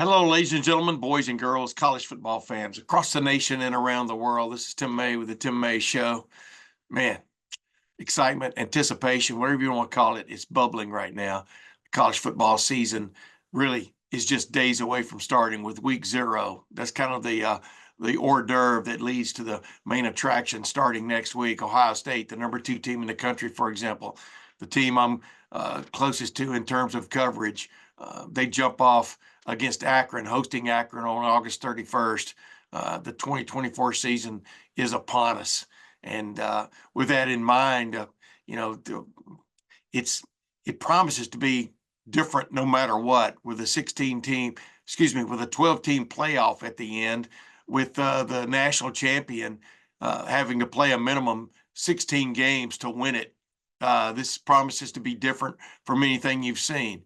Hello, ladies and gentlemen, boys and girls, college football fans across the nation and around the world. This is Tim May with the Tim May Show. Man, excitement, anticipation, whatever you want to call it, it's bubbling right now. The college football season really is just days away from starting with week 0. That's kind of the hors d'oeuvre that leads to the main attraction starting next week. Ohio State, the number 2 team in the country, for example, the team I'm closest to in terms of coverage. They jump off against Akron, hosting Akron on August 31st. The 2024 season is upon us. And with that in mind, it promises to be different no matter what, with a 12-team playoff at the end, with the national champion having to play a minimum 16 games to win it. This promises to be different from anything you've seen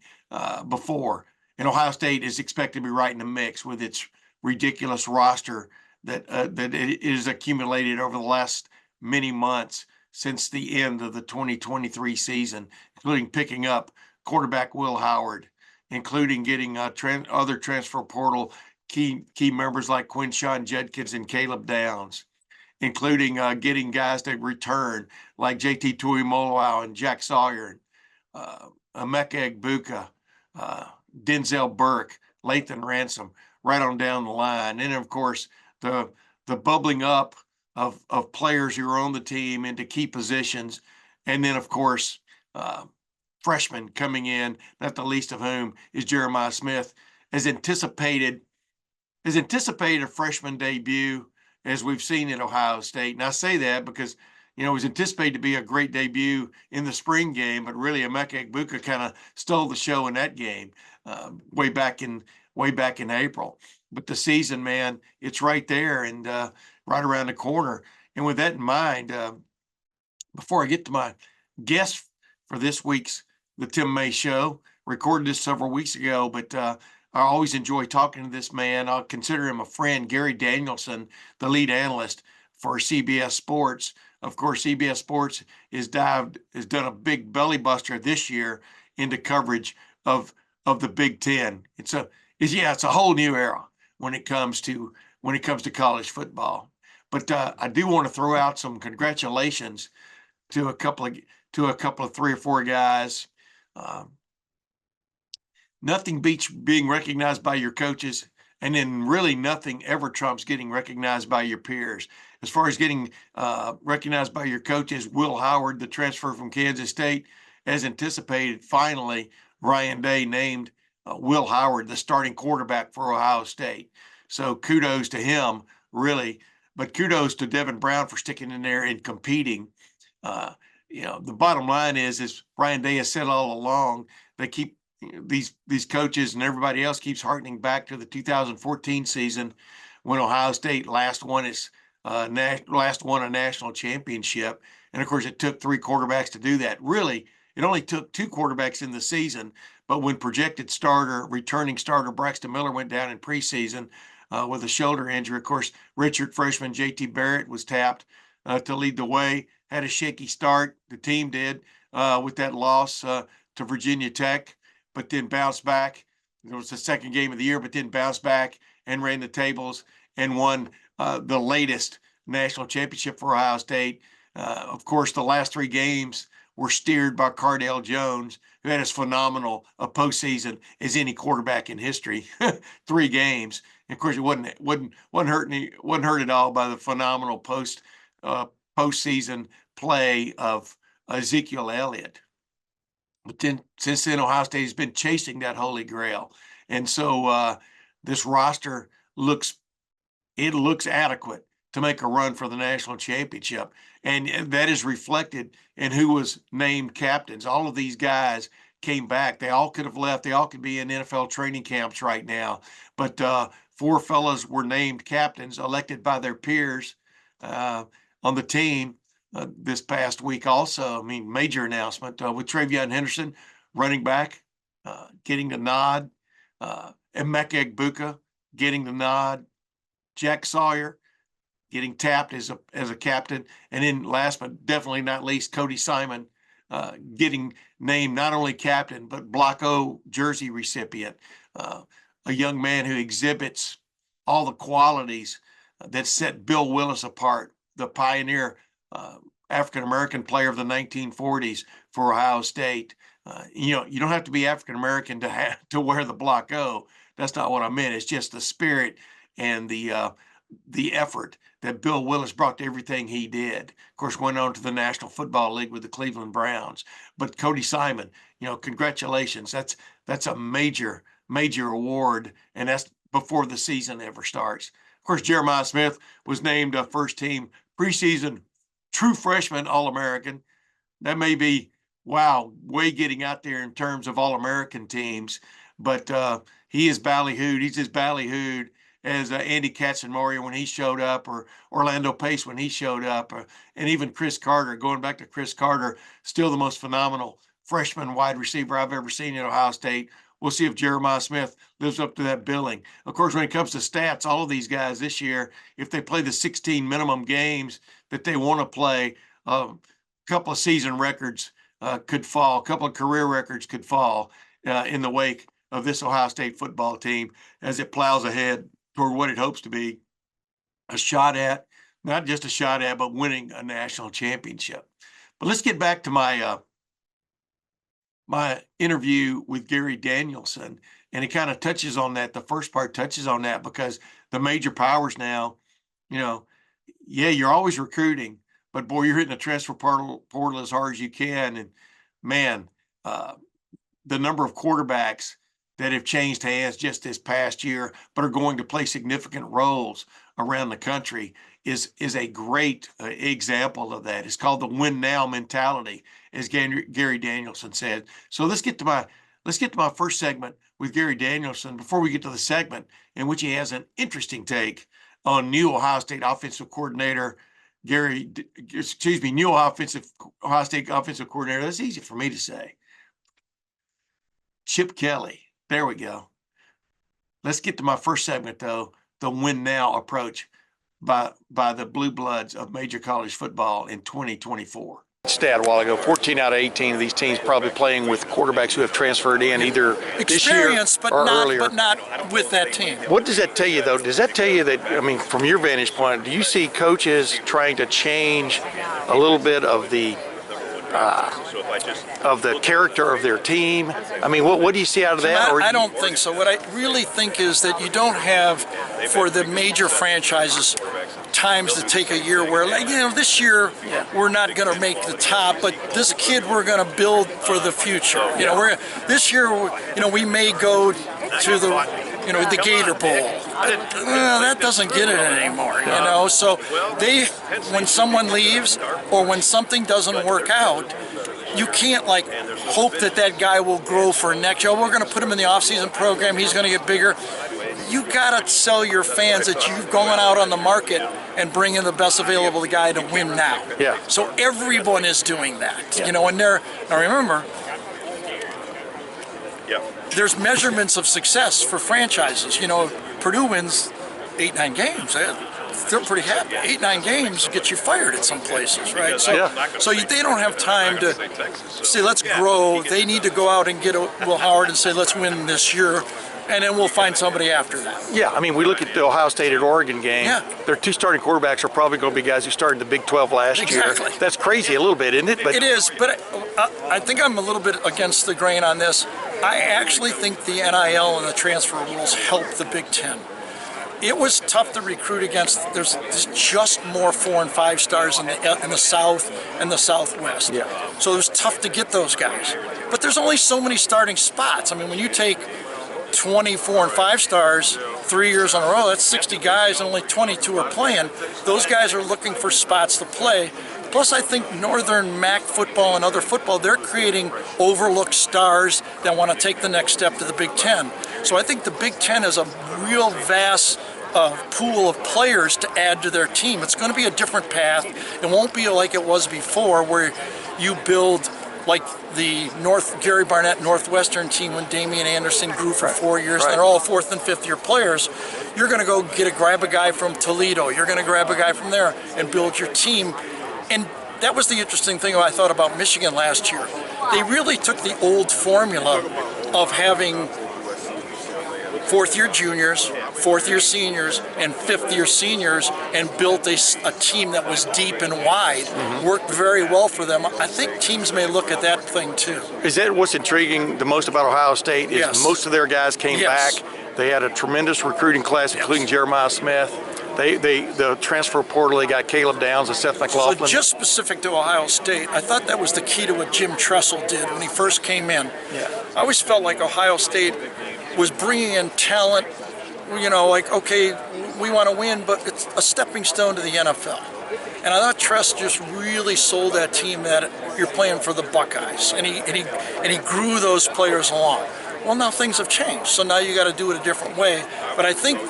before. And Ohio State is expected to be right in the mix with its ridiculous roster that it is accumulated over the last many months since the end of the 2023 season, including picking up quarterback Will Howard, including getting other transfer portal key members like Quinshawn Judkins and Caleb Downs, including getting guys to return like JT Tuimoloau and Jack Sawyer, Emeka Egbuka, Denzel Burke, Lathan Ransom, right on down the line. And of course, the bubbling up of players who are on the team into key positions. And then, of course, freshmen coming in, not the least of whom is Jeremiah Smith, has anticipated a freshman debut as we've seen at Ohio State. And I say that because, it was anticipated to be a great debut in the spring game, but really Emeka Egbuka kind of stole the show in that game way back in April. But the season, man, it's right there and right around the corner. And with that in mind, before I get to my guest for this week's The Tim May Show, recorded this several weeks ago, but I always enjoy talking to this man. I'll consider him a friend, Gary Danielson, the lead analyst for CBS Sports. Of course, CBS Sports has done a big belly buster this year into coverage of the Big Ten. It's a whole new era when it comes to college football. But I do want to throw out some congratulations to a couple of 3 or 4 guys. Nothing beats being recognized by your coaches, and then really nothing ever trumps getting recognized by your peers. As far as getting recognized by your coaches, Will Howard, the transfer from Kansas State, as anticipated, finally, Ryan Day named Will Howard the starting quarterback for Ohio State. So kudos to him, really. But kudos to Devin Brown for sticking in there and competing. The bottom line is Ryan Day has said all along, they keep these coaches and everybody else keeps harkening back to the 2014 season when Ohio State last won a national championship. And of course, it took 3 quarterbacks to do that. Really, it only took 2 quarterbacks in the season. But when returning starter Braxton Miller went down in preseason with a shoulder injury, of course, redshirt freshman JT Barrett was tapped to lead the way. Had a shaky start. The team did with that loss to Virginia Tech, but then bounced back. It was the second game of the year, but then bounced back and ran the tables and won the latest national championship for Ohio State. Of course, the last 3 games were steered by Cardale Jones, who had as phenomenal a postseason as any quarterback in history. 3 games. And of course, it wasn't hurt at all by the phenomenal postseason play of Ezekiel Elliott. But then, since then, Ohio State has been chasing that holy grail, and so this roster looks adequate to make a run for the national championship, and that is reflected in who was named captains. All of these guys came back. They all could have left. They all could be in NFL training camps right now, but 4 fellas were named captains, elected by their peers on the team. This past week also, major announcement with Travion Henderson, running back, getting the nod, Emeka Egbuka getting the nod, Jack Sawyer getting tapped as a captain, and then last but definitely not least, Cody Simon getting named not only captain but Block O jersey recipient. a young man who exhibits all the qualities that set Bill Willis apart, the pioneer African-American player of the 1940s for Ohio State. You know, you don't have to be African-American to wear the Block O. That's not what I meant. It's just the spirit and the effort that Bill Willis brought to everything he did. Of course, went on to the National Football League with the Cleveland Browns. But Cody Simon, you know, congratulations. That's a major award, and that's before the season ever starts. Of course, Jeremiah Smith was named a first-team preseason true freshman All-American. That may be, wow, way getting out there in terms of All-American teams, but he is ballyhooed. He's as ballyhooed as Andy Katzenmoyer when he showed up, or Orlando Pace when he showed up, and even Chris Carter. Going back to Chris Carter, still the most phenomenal freshman wide receiver I've ever seen at Ohio State. We'll see if Jeremiah Smith lives up to that billing. Of course, when it comes to stats, all of these guys this year, if they play the 16 minimum games that they want to play, a couple of season records could fall, a couple of career records could fall in the wake of this Ohio State football team as it plows ahead toward what it hopes to be a shot at, not just a shot at, but winning a national championship. But let's get back to my interview with Gary Danielson, and it kind of touches on that. The first part touches on that because the major powers now, you know, yeah, you're always recruiting, but boy, you're hitting the transfer portal as hard as you can. And man, the number of quarterbacks that have changed hands just this past year, but are going to play significant roles around the country is a great example of that. It's called the win now mentality, as Gary Danielson said. So let's get to my first segment with Gary Danielson before we get to the segment in which he has an interesting take on new Ohio State offensive coordinator new Ohio State offensive coordinator. That's easy for me to say. Chip Kelly. There we go. Let's get to my first segment, though, the win now approach by the Blue Bloods of major college football in 2024. Stat a while ago, 14 out of 18 of these teams probably playing with quarterbacks who have transferred in either this year or earlier. But not with that team. What does that tell you, though? Does that tell you that, I mean, from your vantage point, do you see coaches trying to change a little bit of the character of their team? I mean, what do you see out of that? I don't think so. What I really think is that you don't have, for the major franchises, times to take a year where, like, you know, this year we're not going to make the top, but this kid we're going to build for the future. You know, this year, you know, we may go to the Gator Bowl. That doesn't get it anymore, you know. So when someone leaves or when something doesn't work out, you can't like hope that guy will grow for next year. We're going to put him in the off-season program. He's going to get bigger. You got to sell your fans that you've gone out on the market and bring in the best available guy to win now. Yeah. So everyone is doing that, you know. And now remember, there's measurements of success for franchises. You know, Purdue wins 8-9 games. They're pretty happy. 8-9 games get you fired at some places, right? So they don't have time to say, let's grow. They need to go out and get Will Howard and say, let's win this year, and then we'll find somebody after that. Yeah, I mean, we look at the Ohio State at Oregon game. Yeah. Their two starting quarterbacks are probably going to be guys who started in the Big 12 last year. That's crazy a little bit, isn't it? But it is, but I think I'm a little bit against the grain on this. I actually think the NIL and the transfer rules help the Big Ten. It was tough to recruit against. There's just more 4 and 5 stars in the South and the Southwest. Yeah. So it was tough to get those guys. But there's only so many starting spots. I mean, when you take 24 and 5 stars 3 years in a row, that's 60 guys and only 22 are playing. Those guys are looking for spots to play. Plus, I think Northern MAC football and other football, they're creating overlooked stars that want to take the next step to the Big Ten. So I think the Big Ten is a real vast pool of players to add to their team. It's going to be a different path. It won't be like it was before, where you build like the Gary Barnett Northwestern team when Damian Anderson grew for 4 years. Right. They're all 4th and 5th year players. You're going to go grab a guy from Toledo. You're going to grab a guy from there and build your team. And that was the interesting thing I thought about Michigan last year. They really took the old formula of having fourth-year juniors, fourth-year seniors, and fifth-year seniors, and built a team that was deep and wide. Worked very well for them. I think teams may look at that thing too. Is that what's intriguing the most about Ohio State? Is Yes. most of their guys came back. They had a tremendous recruiting class, including Jeremiah Smith. The transfer portal, they got Caleb Downs and Seth McLaughlin. So just specific to Ohio State, I thought that was the key to what Jim Tressel did when he first came in. Yeah. I always felt like Ohio State was bringing in talent, you know, like, okay, we want to win, but it's a stepping stone to the NFL. And I thought Tress just really sold that team that you're playing for the Buckeyes, and he grew those players along. Well, now things have changed, so now you got to do it a different way. But I think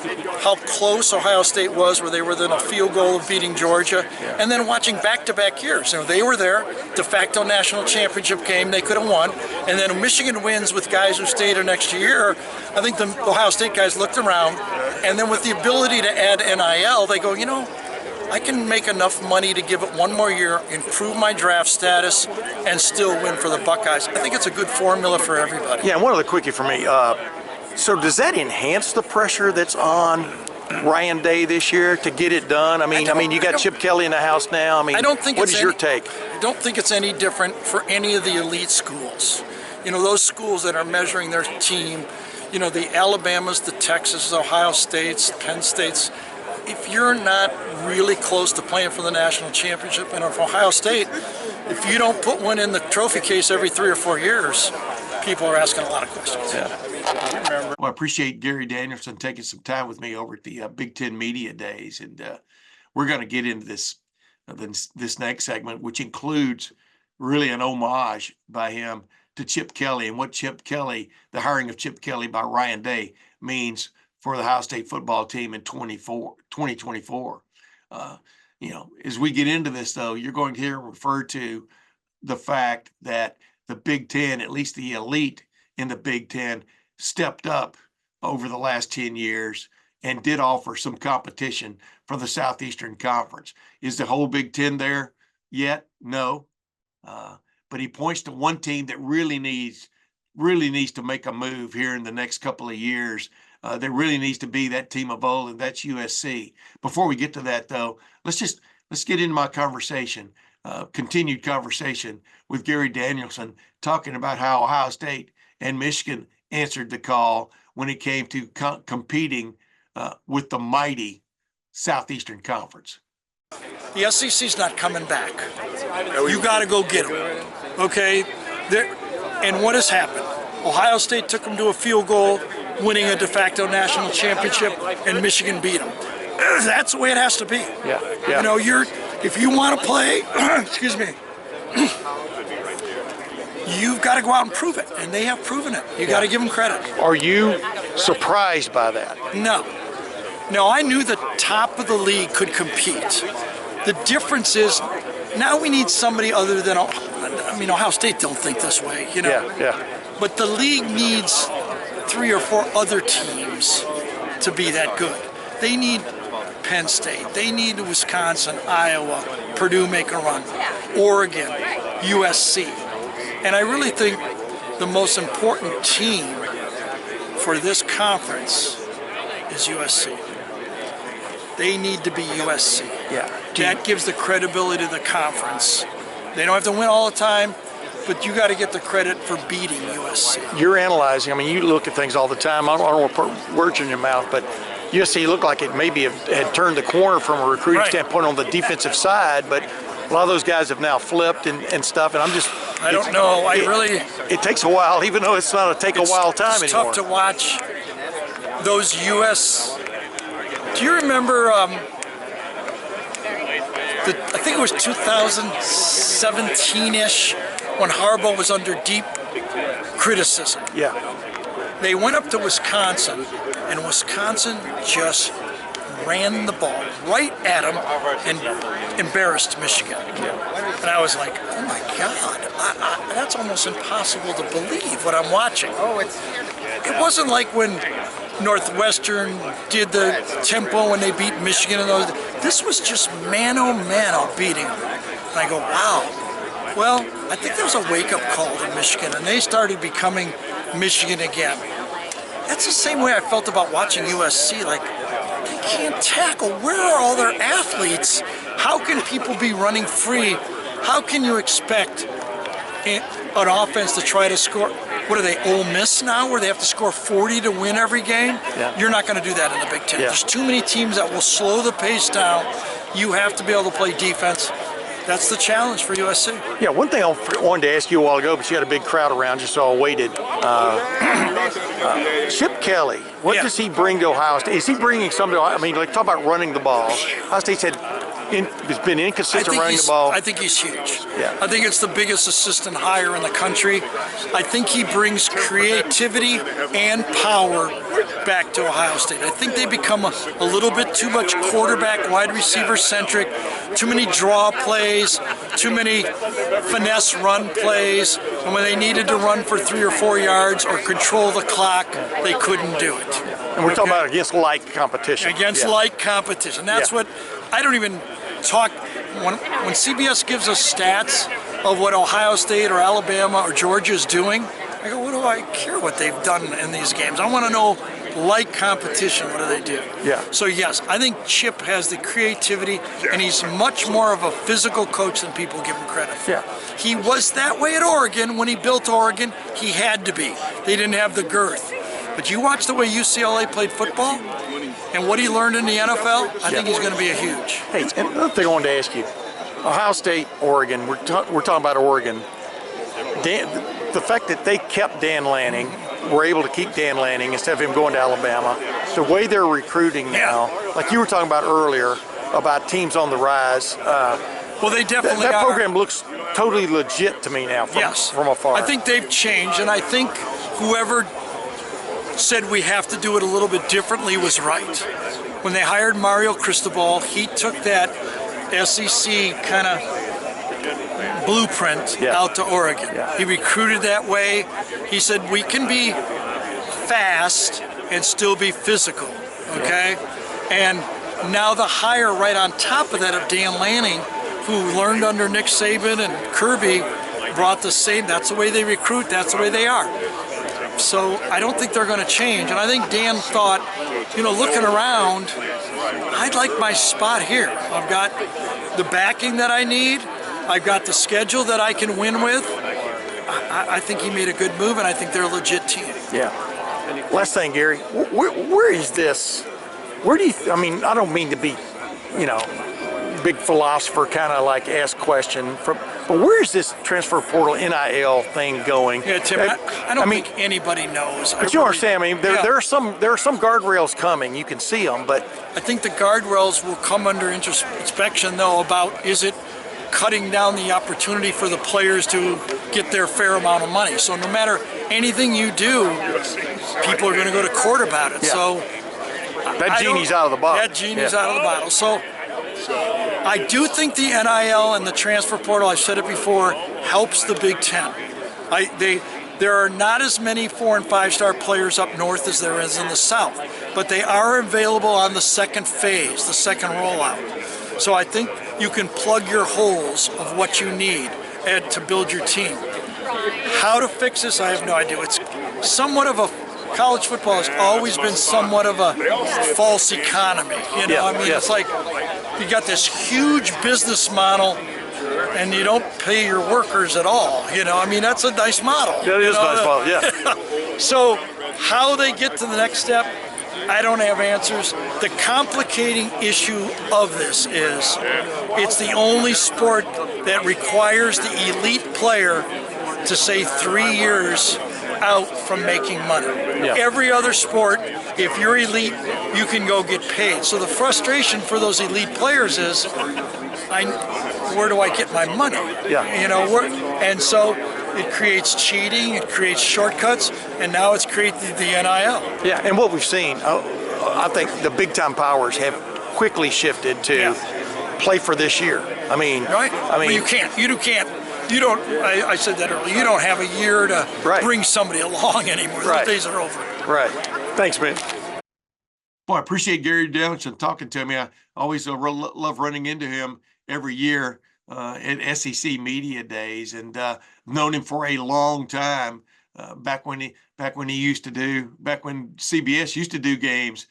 how close Ohio State was, where they were within a field goal of beating Georgia, and then watching back-to-back years. You know, they were there, de facto national championship game, they could have won, and then Michigan wins with guys who stayed there next year. I think the Ohio State guys looked around, and then with the ability to add NIL, they go, you know, I can make enough money to give it one more year, improve my draft status, and still win for the Buckeyes. I think it's a good formula for everybody. Yeah, one other quickie for me. So does that enhance the pressure that's on Ryan Day this year to get it done? I mean, you got Chip Kelly in the house now. I mean, I don't think what is your take? I don't think it's any different for any of the elite schools. You know, those schools that are measuring their team, you know, the Alabamas, the Texas, Ohio States, Penn States. If you're not really close to playing for the national championship, and if Ohio State, if you don't put one in the trophy case every 3 or 4 years, people are asking a lot of questions. Yeah. Well, I appreciate Gary Danielson taking some time with me over at the Big Ten Media Days, and we're going to get into this next segment, which includes really an homage by him to Chip Kelly and what Chip Kelly, the hiring of Chip Kelly by Ryan Day, means for the Ohio State football team in 2024. You know, as we get into this, though, you're going to hear refer to the fact that the Big Ten, at least the elite in the Big Ten, stepped up over the last 10 years and did offer some competition for the Southeastern Conference. Is the whole Big Ten there yet? No. But he points to one team that really needs to make a move here in the next couple of years. There really needs to be that team of old, and that's USC. Before we get to that, though, let's get into my conversation, continued conversation with Gary Danielson, talking about how Ohio State and Michigan answered the call when it came to competing with the mighty Southeastern Conference. The SEC's not coming back. You got to go get them, okay? And what has happened? Ohio State took them to a field goal, winning a de facto national championship, and Michigan beat them. That's the way it has to be. Yeah. You know, if you want to play, excuse me, you've got to go out and prove it, and they have proven it. You got to give them credit. Are you surprised by that? No, I knew the top of the league could compete. The difference is now we need somebody other than, Ohio State don't think this way, you know. Yeah. But the league needs 3 or 4 other teams to be that good. They need Penn State. They need Wisconsin, Iowa, Purdue make a run, Oregon, USC. And I really think the most important team for this conference is USC. They need to be USC. Yeah. That gives the credibility to the conference. They don't have to win all the time, but you got to get the credit for beating USC. You're analyzing. I mean, you look at things all the time. I don't want to put words in your mouth, but USC looked like it maybe had turned the corner from a recruiting standpoint on the defensive side, but a lot of those guys have now flipped and stuff, and I don't know. It takes a while, even though it's not a while time it's anymore. It's tough to watch those Do you remember, I think it was 2017-ish, when Harbaugh was under deep criticism. Yeah. They went up to Wisconsin, and Wisconsin just ran the ball right at them and embarrassed Michigan. And I was like, oh my God, that's almost impossible to believe what I'm watching. It wasn't like when Northwestern did the tempo when they beat Michigan and those. This was just mano beating them. And I go, wow. Well, I think there was a wake-up call to Michigan, and they started becoming Michigan again. That's the same way I felt about watching USC. Like, they can't tackle. Where are all their athletes? How can people be running free? How can you expect an offense to try to score? What are they, Ole Miss now, where they have to score 40 to win every game? Yeah. You're not going to do that in the Big Ten. Yeah. There's too many teams that will slow the pace down. You have to be able to play defense. That's the challenge for USC. Yeah, one thing I wanted to ask you a while ago, but you had a big crowd around you, so I waited. Chip Kelly, what does he bring to Ohio State? Is he bringing something? I mean, like, talk about running the ball. Ohio State's has been inconsistent running the ball. I think he's huge. Yeah. I think it's the biggest assistant hire in the country. I think he brings creativity and power back to Ohio State. I think they become a little bit too much quarterback, wide receiver centric, too many draw plays, too many finesse run plays, and when they needed to run for 3 or 4 yards or control the clock, they couldn't do it. And we're talking about against like competition. Against like competition. That's what I don't even talk when CBS gives us stats of what Ohio State or Alabama or Georgia is doing. I go, what do I care what they've done in these games? I want to know like competition. What do they do? Yeah. So yes, I think Chip has the creativity, and he's much more of a physical coach than people give him credit for. Yeah. He was that way at Oregon when he built Oregon. He had to be. They didn't have the girth. But you watch the way UCLA played football and what he learned in the NFL, I think he's going to be a huge. Hey, and another thing I wanted to ask you. Ohio State, Oregon, we're talking about Oregon. The fact that they kept Dan Lanning, were able to keep Dan Lanning instead of him going to Alabama, the way they're recruiting now, like you were talking about earlier, about teams on the rise. Well, they definitely that are. program looks totally legit to me now from afar. I think they've changed, and I think whoever said we have to do it a little bit differently was right. When they hired Mario Cristobal, he took that SEC kind of blueprint out to Oregon. Yeah. He recruited that way. He said we can be fast and still be physical, okay? And now the hire right on top of that of Dan Lanning, who learned under Nick Saban and Kirby, brought the same, that's the way they recruit, that's the way they are. So I don't think they're going to change. And I think Dan thought, looking around, I'd like my spot here. I've got the backing that I need. I've got the schedule that I can win with. I think he made a good move, and I think they're a legit team. Yeah. Last thing, Gary, where is this? Where do you, I don't mean to be, big philosopher kind of like ask question, but where is this transfer portal NIL thing going? Yeah, Tim, I don't think anybody knows. But you understand, there are some guardrails coming. You can see them, but I think the guardrails will come under inspection, though, about is it cutting down the opportunity for the players to get their fair amount of money. So no matter anything you do, people are going to go to court about it. Yeah. So that genie's out of the bottle. That genie's out of the bottle. So I do think the NIL and the transfer portal, I've said it before, helps the Big Ten. There are not as many 4- and 5-star players up north as there is in the South, but they are available on the second phase, the second rollout. So I think you can plug your holes of what you need to build your team. How to fix this, I have no idea. It's somewhat of a college football has always been somewhat of a false economy. It's like you got this huge business model and you don't pay your workers at all. That's a nice model. Yeah, it is a nice model, yeah. So how they get to the next step, I don't have answers. The complicating issue of this is it's the only sport that requires the elite player to say 3 years out from making money. Yeah. Every other sport, if you're elite, you can go get paid. So the frustration for those elite players is, where do I get my money? Yeah. And so it creates cheating, it creates shortcuts, and now it's created the NIL. Yeah, and what we've seen, I think the big time powers have quickly shifted to play for this year. Right? Well, you can't. You don't. I said that earlier. You don't have a year to bring somebody along anymore. Those days are over. Right. Thanks, man. Boy, I appreciate Gary Danielson talking to me. I always love running into him every year at SEC Media Days, and known him for a long time. back when CBS used to do games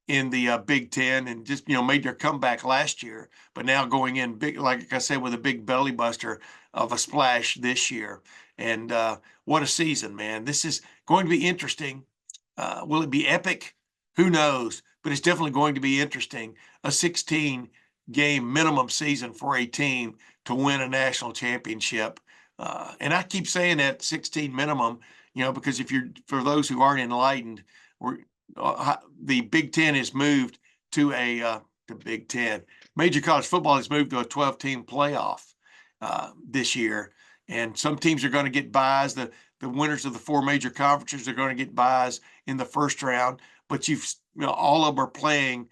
in the Big Ten, and just made their comeback last year, but now going in big, like I said, with a big belly buster of a splash this year. And what a season, man! This is going to be interesting. Will it be epic? Who knows? But it's definitely going to be interesting. A 16-game minimum season for a team to win a national championship. And I keep saying that 16 minimum, because for those who aren't enlightened, the Big Ten has moved to the Big Ten. Major college football has moved to a 12-team playoff this year. And some teams are going to get byes. The winners of the 4 major conferences are going to get byes in the first round. But all of them are playing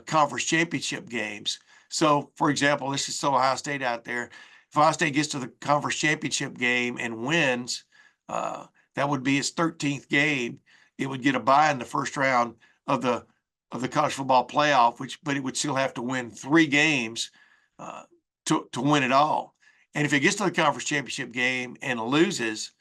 conference championship games. So, for example, this is Ohio State out there. If Ohio State gets to the conference championship game and wins, that would be its 13th game. It would get a bye in the first round of the college football playoff, but it would still have to win 3 games to win it all. And if it gets to the conference championship game and loses,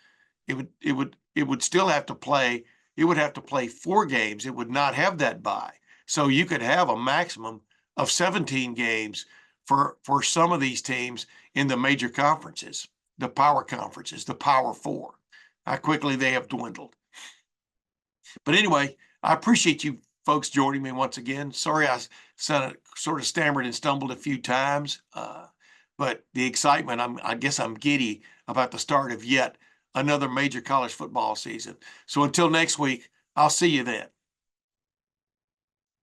it would still have to play. It would have to play 4 games. It would not have that bye. So you could have a maximum of 17 games for some of these teams in the major conferences, the power conferences, the Power 4. How quickly they have dwindled. But anyway, I appreciate you folks joining me once again. Sorry I sort of stammered and stumbled a few times, but the excitement, I guess I'm giddy about the start of yet another major college football season. So until next week, I'll see you then.